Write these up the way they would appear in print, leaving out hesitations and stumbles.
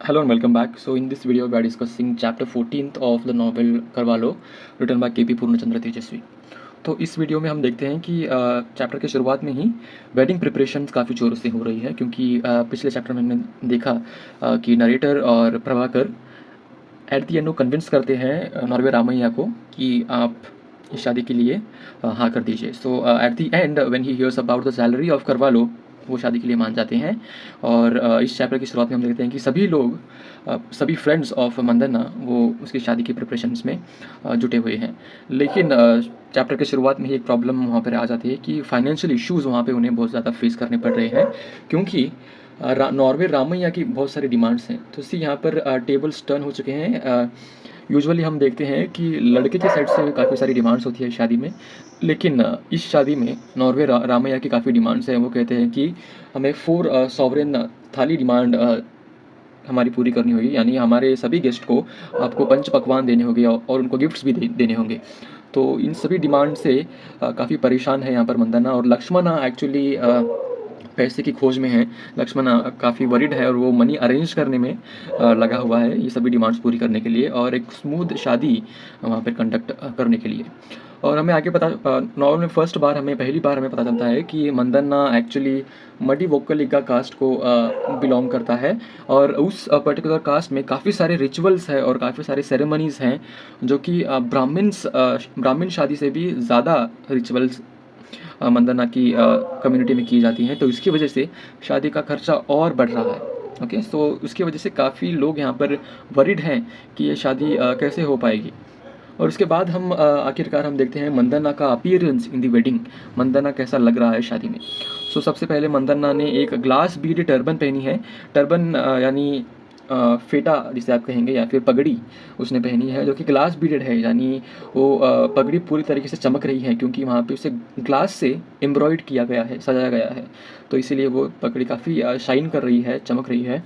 Hello and welcome back. So in this video we are discussing chapter 14th of the novel Karvalo written by KP पूर्णचंद्र तेजस्वी। तो इस video में हम देखते हैं कि चैप्टर के शुरुआत में ही वेडिंग प्रिपरेशंस काफ़ी ज़ोरों से हो रही है क्योंकि पिछले चैप्टर में हमने देखा कि नरेटर और प्रभाकर एट द एंड वो कन्विंस करते हैं नॉर्वे रामैया को कि आप इस शादी के लिए हाँ कर दीजिए। So at the end when he hears about the salary of करवालो वो शादी के लिए मान जाते हैं। और इस चैप्टर की शुरुआत में हम देखते हैं कि सभी लोग सभी फ्रेंड्स ऑफ मंदना वो उसकी शादी की प्रिपरेशंस में जुटे हुए हैं। लेकिन चैप्टर के शुरुआत में ही एक प्रॉब्लम वहाँ पर आ जाती है कि फाइनेंशियल इश्यूज़ वहाँ पे उन्हें बहुत ज़्यादा फेस करने पड़ रहे हैं क्योंकि नॉर्वे रामैया की बहुत सारी डिमांड्स हैं। तो इसी यहाँ पर टेबल्स टर्न हो चुके हैं। यूजुअली हम देखते हैं कि लड़के की साइड से काफ़ी सारी डिमांड्स होती है शादी में, लेकिन इस शादी में नॉर्वे रामैया की काफ़ी डिमांड्स हैं। वो कहते हैं कि हमें 4 सॉवरेन थाली डिमांड हमारी पूरी करनी होगी, यानी हमारे सभी गेस्ट को आपको पंच पकवान देने होंगे और उनको गिफ्ट्स भी देने होंगे। तो इन सभी डिमांड से काफ़ी परेशान है यहाँ पर मंदना, और लक्ष्मणा एक्चुअली पैसे की खोज में है। लक्ष्मण काफ़ी वरीड है और वो मनी अरेंज करने में लगा हुआ है ये सभी डिमांड्स पूरी करने के लिए और एक स्मूथ शादी वहाँ पर कंडक्ट करने के लिए। और हमें आगे पता नॉवल में पहली बार हमें पता चलता है कि Mandhana actually muddy Vokkaliga cast को बिलोंग करता है और उस पर्टिकुलर कास्ट में काफ़ी सारे रिचुअल्स है और काफ़ी सारे सेरेमनीज़ हैं जो कि ब्राह्मण शादी से भी ज़्यादा रिचुअल्स मंदना की कम्युनिटी में की जाती हैं। तो इसकी वजह से शादी का खर्चा और बढ़ रहा है। ओके, सो उसकी वजह से काफ़ी लोग यहाँ पर वरीड हैं कि ये शादी कैसे हो पाएगी। और उसके बाद हम आखिरकार हम देखते हैं मंदना का अपीयरेंस इन दी वेडिंग। मंदना कैसा लग रहा है शादी में। सो सबसे पहले मंदना ने एक ग्लास बीड टर्बन पहनी है। टर्बन यानी फेटा जिसे आप कहेंगे या फिर पगड़ी उसने पहनी है जो कि ग्लास बीडेड है, यानी वो पगड़ी पूरी तरीके से चमक रही है क्योंकि वहाँ पे उसे ग्लास से एम्ब्रॉयड किया गया है, सजाया गया है। तो इसीलिए वो पगड़ी काफ़ी शाइन कर रही है, चमक रही है।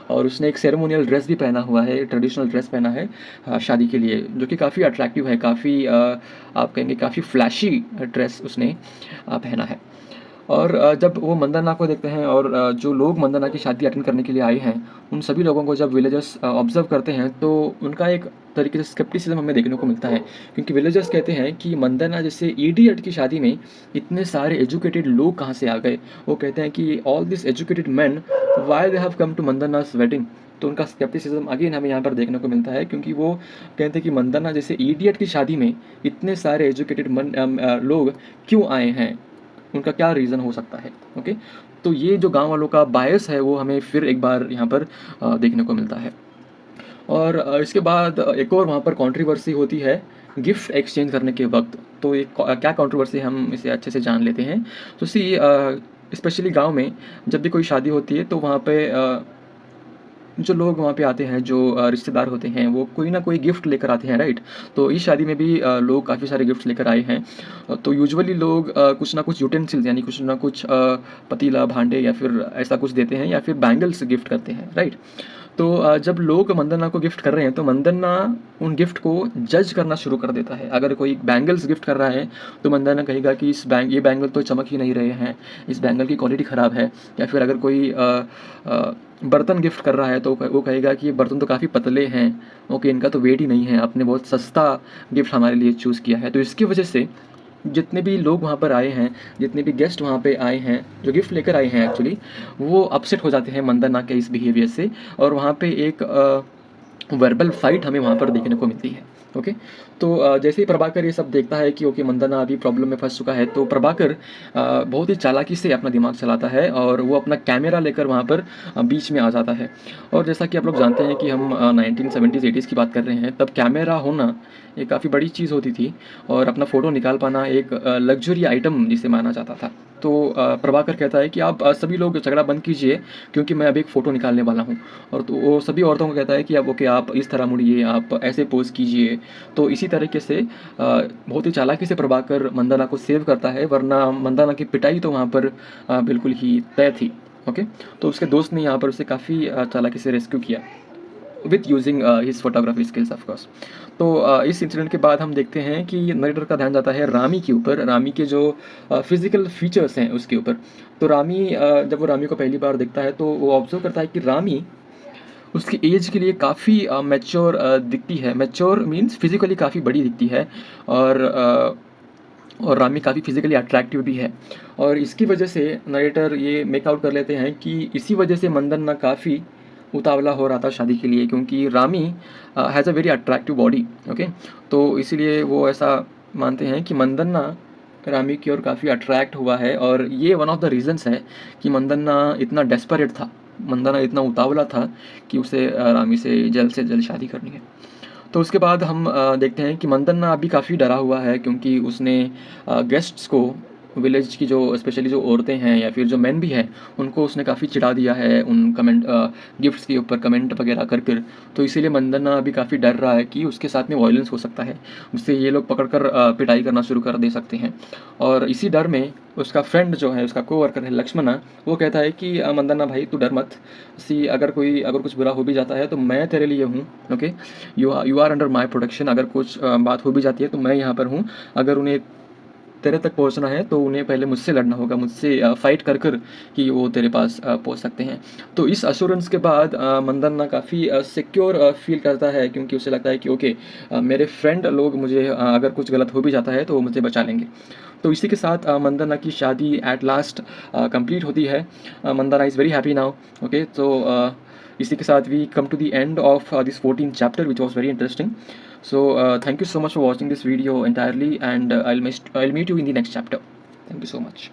और उसने एक सेरेमोनियल ड्रेस भी पहना हुआ है, ट्रेडिशनल ड्रेस पहना है शादी के लिए, जो कि काफ़ी अट्रैक्टिव है, काफ़ी आप कहेंगे काफ़ी फ्लैशी ड्रेस उसने पहना है। और जब वो मंदना को देखते हैं और जो लोग मंदना की शादी अटेंड करने के लिए आए हैं उन सभी लोगों को जब विलेजर्स ऑब्जर्व करते हैं तो उनका एक तरीके से स्केप्टिसिज्म हमें देखने को मिलता है क्योंकि विलेजर्स कहते हैं कि मंदना जैसे इडियट की शादी में इतने सारे एजुकेटेड लोग कहाँ से आ गए। वो कहते हैं कि all this educated man why they have come to Mandanna's wedding. तो उनका स्केप्टिसिज्म अगेन हमें यहाँ पर देखने को मिलता है क्योंकि वो कहते हैं कि मंदना जैसे इडियट की शादी में इतने सारे एजुकेटेड लोग क्यों आए हैं, उनका क्या रीज़न हो सकता है। ओके, तो ये जो गांव वालों का बायस है वो हमें फिर एक बार यहाँ पर देखने को मिलता है। और इसके बाद एक और वहाँ पर कंट्रोवर्सी होती है गिफ्ट एक्सचेंज करने के वक्त। तो ये क्या कंट्रोवर्सी, हम इसे अच्छे से जान लेते हैं। तो स्पेशली गांव में जब भी कोई शादी होती है तो वहाँ पे जो लोग वहाँ पे आते हैं, जो रिश्तेदार होते हैं, वो कोई ना कोई गिफ्ट लेकर आते हैं, राइट। तो इस शादी में भी लोग काफ़ी सारे गिफ्ट लेकर आए हैं। तो यूजुअली लोग कुछ ना कुछ यूटेंसिल्स यानी कुछ ना कुछ पतीला भांडे या फिर ऐसा कुछ देते हैं या फिर बैंगल्स गिफ्ट करते हैं, राइट। तो जब लोग मंदना को गिफ्ट कर रहे हैं तो मंदना उन गिफ्ट को जज करना शुरू कर देता है। अगर कोई बैंगल्स गिफ्ट कर रहा है तो मंदना कहेगा कि ये बैंगल तो चमक ही नहीं रहे हैं, इस बैंगल की क्वालिटी ख़राब है। या फिर अगर कोई बर्तन गिफ्ट कर रहा है तो वो कहेगा कि ये बर्तन तो काफ़ी पतले हैं, ओके, इनका तो वेट ही नहीं है, आपने बहुत सस्ता गिफ्ट हमारे लिए चूज़ किया है। तो इसकी वजह से जितने भी लोग वहाँ पर आए हैं, जितने भी गेस्ट वहाँ पे आए हैं जो गिफ्ट लेकर आए हैं एक्चुअली, वो अपसेट हो जाते हैं मंदना के इस बिहेवियर से और वहाँ पे एक वर्बल फाइट हमें वहाँ पर देखने को मिलती है। ओके, तो जैसे ही प्रभाकर ये सब देखता है कि ओके मंदना अभी प्रॉब्लम में फंस चुका है तो प्रभाकर बहुत ही चालाकी से अपना दिमाग चलाता है और वो अपना कैमरा लेकर वहाँ पर बीच में आ जाता है। और जैसा कि आप लोग जानते हैं कि हम 1970s 80s की बात कर रहे हैं, तब कैमरा होना ये काफ़ी बड़ी चीज़ होती थी और अपना फ़ोटो निकाल पाना एक लग्जरी आइटम जिसे माना जाता था। तो प्रभाकर कहता है कि आप सभी लोग झगड़ा बंद कीजिए क्योंकि मैं अभी एक फ़ोटो निकालने वाला हूँ। और तो वो सभी औरतों को कहता है कि आप इस तरह मुड़िए, आप ऐसे पोज़ कीजिए। तो इसी तरीके से बहुत ही चालाकी से प्रभाकर मंदना को सेव करता है, वरना मंदना की पिटाई तो वहाँ पर बिल्कुल ही तय थी। ओके, तो उसके दोस्त ने यहाँ पर उसे काफ़ी चालाकी से रेस्क्यू किया with using his photography skills of course. तो इस इंसिडेंट के बाद हम देखते हैं कि नरेटर का ध्यान जाता है रामी के ऊपर, रामी के जो फिजिकल फीचर्स हैं उसके ऊपर। तो रामी जब वो रामी को पहली बार देखता है तो वो ऑब्जर्व करता है कि रामी उसकी एज के लिए काफ़ी मैच्योर दिखती है। मैच्योर मीन्स फिज़िकली काफ़ी बड़ी दिखती है, और रामी काफ़ी फिज़िकली अट्रैक्टिव भी है। और इसकी वजह से नरेटर ये मेक आउट कर लेते हैं कि इसी वजह से मंदन्ना काफ़ी उतावला हो रहा था शादी के लिए, क्योंकि Rami has a very attractive body. Okay, तो इसीलिए वो ऐसा मानते हैं कि मंदन्ना रामी की ओर काफ़ी अट्रैक्ट हुआ है, और ये वन ऑफ द रीज़न्स है कि मंदन्ना इतना डेस्परेट था, मंदन्ना इतना उतावला था कि उसे रामी से जल्द शादी करनी है। तो उसके बाद हम देखते हैं कि मंदन्ना अभी काफ़ी डरा हुआ है, क्योंकि उसने गेस्ट्स को, विलेज की जो स्पेशली जो औरतें हैं या फिर जो मेन भी हैं, उनको उसने काफ़ी चिढ़ा दिया है उन गिफ्ट्स के ऊपर कमेंट वगैरह कर। तो इसीलिए मंदन्ना अभी काफ़ी डर रहा है कि उसके साथ में वायलेंस हो सकता है, उससे ये लोग पकड़कर पिटाई करना शुरू कर दे सकते हैं। और इसी डर में उसका फ्रेंड जो है, उसका कोवर्कर है लक्ष्मणा, वो कहता है कि मंदन्ना भाई तू डर मत, अगर कुछ बुरा हो भी जाता है तो मैं तेरे लिए हूँ। Okay, you are under my protection. अगर कुछ बात हो भी जाती है तो मैं यहाँ पर हूँ। अगर उन्हें तेरे तक पहुँचना है तो उन्हें पहले मुझसे लड़ना होगा, मुझसे फाइट कर कि वो तेरे पास पहुँच सकते हैं। तो इस अश्योरेंस के बाद मंदन्ना काफ़ी सिक्योर फील करता है, क्योंकि उसे लगता है कि ओके, मेरे फ्रेंड लोग मुझे अगर कुछ गलत हो भी जाता है तो वो मुझे बचा लेंगे। तो इसी के साथ मंदन्ना की शादी एट लास्ट कंप्लीट होती है। Mandanna is very happy now. Okay, तो इसी के साथ we come to the end of this 14th chapter, which was very interesting. So thank you so much for watching this video entirely, and I'll meet you in the next chapter. Thank you so much.